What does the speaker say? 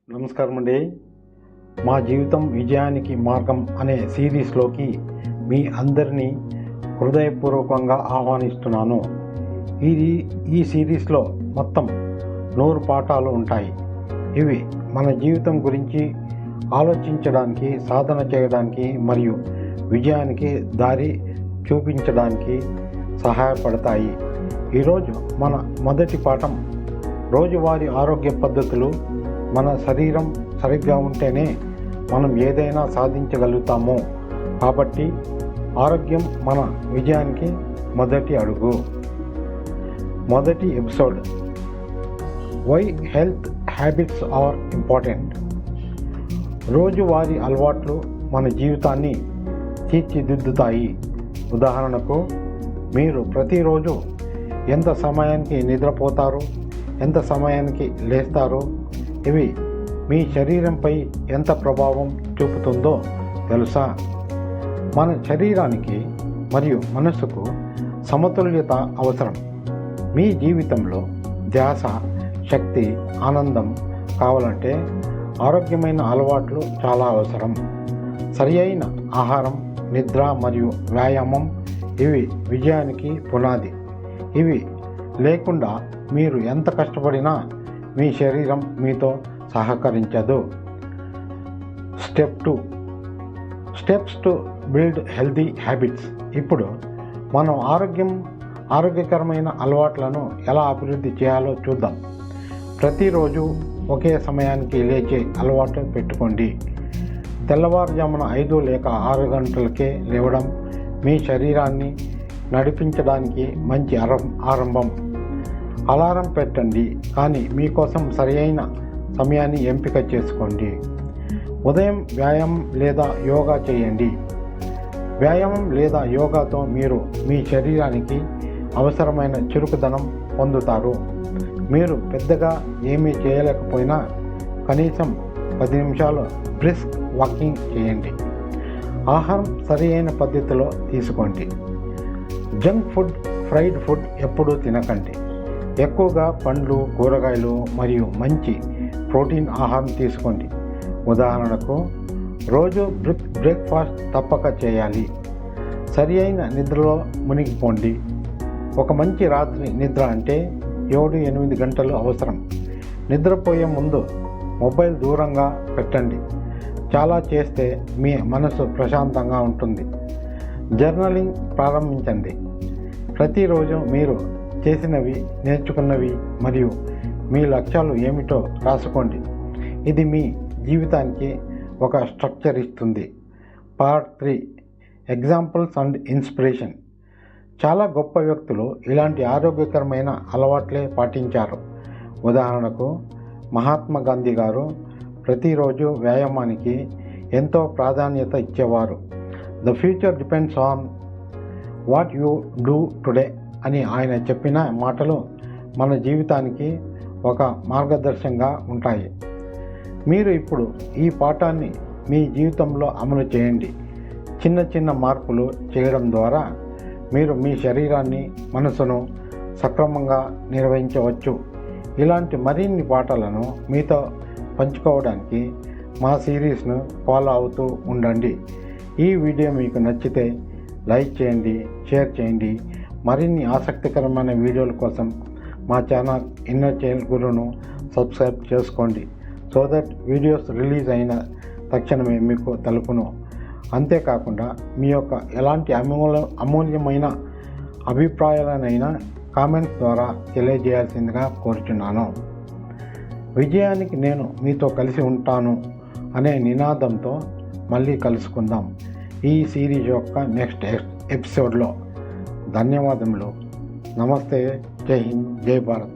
నమస్కారం అండి. మా జీవితం విజయానికి మార్గం అనే సిరీస్లోకి మీ అందరినీ హృదయపూర్వకంగా ఆహ్వానిస్తున్నాను. ఈ సిరీస్లో మొత్తం 100 పాఠాలు ఉంటాయి. ఇవి మన జీవితం గురించి ఆలోచించడానికి, సాధన చేయడానికి మరియు విజయానికి దారి చూపించడానికి సహాయపడతాయి. ఈరోజు మన మొదటి పాఠం రోజువారీ ఆరోగ్య పద్ధతులు. మన శరీరం సరిగ్గా ఉంటేనే మనం ఏదైనా సాధించగలుగుతాము. కాబట్టి ఆరోగ్యం మన విజయానికి మొదటి అడుగు. మొదటి episode, why health habits are important. రోజువారీ అలవాట్లు మన జీవితాన్ని తీర్చిదిద్దుతాయి. ఉదాహరణకు, మీరు ప్రతిరోజు ఎంత సమయానికి నిద్రపోతారు, ఎంత సమయానికి లేస్తారు, ఇవి మీ శరీరంపై ఎంత ప్రభావం చూపుతుందో తెలుసా? మన శరీరానికి మరియు మనసుకు సమతుల్యత అవసరం. మీ జీవితంలో ధ్యాస, శక్తి, ఆనందం కావాలంటే ఆరోగ్యమైన అలవాట్లు చాలా అవసరం. సరియైన ఆహారం, నిద్ర మరియు వ్యాయామం ఇవి విజయానికి పునాది. ఇవి లేకుండా మీరు ఎంత కష్టపడినా మీ శరీరం మీతో సహకరించదు. Step 2, steps to build healthy habits. ఇప్పుడు మనం ఆరోగ్యకరమైన అలవాట్లను ఎలా అభివృద్ధి చేయాలో చూద్దాం. ప్రతిరోజు ఒకే సమయానికి లేచే అలవాటు పెట్టుకోండి. తెల్లవారుజామున 5 లేక 6 గంటలకే లేవడం మీ శరీరాన్ని నడిపించడానికి మంచి ఆరంభం. అలారం పెట్టండి, కానీ మీకోసం సరైన సమయాన్ని ఎంపిక చేసుకోండి. ఉదయం వ్యాయామం లేదా యోగా చేయండి. వ్యాయామం లేదా యోగాతో మీరు మీ శరీరానికి అవసరమైన చురుకుదనం పొందుతారు. మీరు పెద్దగా ఏమీ చేయలేకపోయినా కనీసం 10 నిమిషాలు బ్రిస్క్ వాకింగ్ చేయండి. ఆహారం సరైన పద్ధతిలో తీసుకోండి. జంక్ ఫుడ్, ఫ్రైడ్ ఫుడ్ ఎప్పుడూ తినకండి. ఎక్కువగా పండ్లు, కూరగాయలు మరియు మంచి ప్రోటీన్ ఆహారం తీసుకోండి. ఉదాహరణకు, రోజు బ్రేక్ఫాస్ట్ తప్పక చేయాలి. సరి అయిన నిద్రలో మునిగిపోండి. ఒక మంచి రాత్రి నిద్ర అంటే 7-8 గంటలు అవసరం. నిద్రపోయే ముందు మొబైల్ దూరంగా పెట్టండి. చాలా చేస్తే మీ మనసు ప్రశాంతంగా ఉంటుంది. జర్నలింగ్ ప్రారంభించండి. ప్రతిరోజు మీరు చేసినవి, నేర్చుకున్నవి మరియు మీ లక్ష్యాలు ఏమిటో రాసుకోండి. ఇది మీ జీవితానికి ఒక స్ట్రక్చర్ ఇస్తుంది. Part 3, examples and inspiration. చాలా గొప్ప వ్యక్తులు ఇలాంటి ఆరోగ్యకరమైన అలవాట్లే పాటించారు. ఉదాహరణకు, మహాత్మా గాంధీ గారు ప్రతిరోజు వ్యాయామానికి ఎంతో ప్రాధాన్యత ఇచ్చేవారు. The future depends on what you do today అని ఆయన చెప్పిన మాటలు మన జీవితానికి ఒక మార్గదర్శకంగా ఉంటాయి. మీరు ఇప్పుడు ఈ పాఠాన్ని మీ జీవితంలో అమలు చేయండి. చిన్న చిన్న మార్పులు చేయడం ద్వారా మీరు మీ శరీరాన్ని, మనసును సక్రమంగా నిర్వహించవచ్చు. ఇలాంటి మరిన్ని పాఠాలను మీతో పంచుకోవడానికి మా సిరీస్ను ఫాలో అవుతూ ఉండండి. ఈ వీడియో మీకు నచ్చితే లైక్ చేయండి, షేర్ చేయండి. మరిన్ని ఆసక్తికరమైన వీడియోల కోసం మా ఛానల్ ఇన్నర్ చైల్డ్ గురును సబ్స్క్రైబ్ చేసుకోండి. సో దట్ వీడియోస్ రిలీజ్ అయిన తక్షణమే మీకు తెలుపును. అంతేకాకుండా మీ యొక్క ఎలాంటి అమూల్యమైన అభిప్రాయాలనైనా కామెంట్స్ ద్వారా తెలియజేయాల్సిందిగా కోరుచున్నాను. విజయానికి నేను మీతో కలిసి ఉంటాను అనే నినాదంతో మళ్ళీ కలుసుకుందాం ఈ సిరీస్ యొక్క నెక్స్ట్ ఎపిసోడ్లో. ధన్యవాదములు. నమస్తే. జై హింద్, జై భారత్.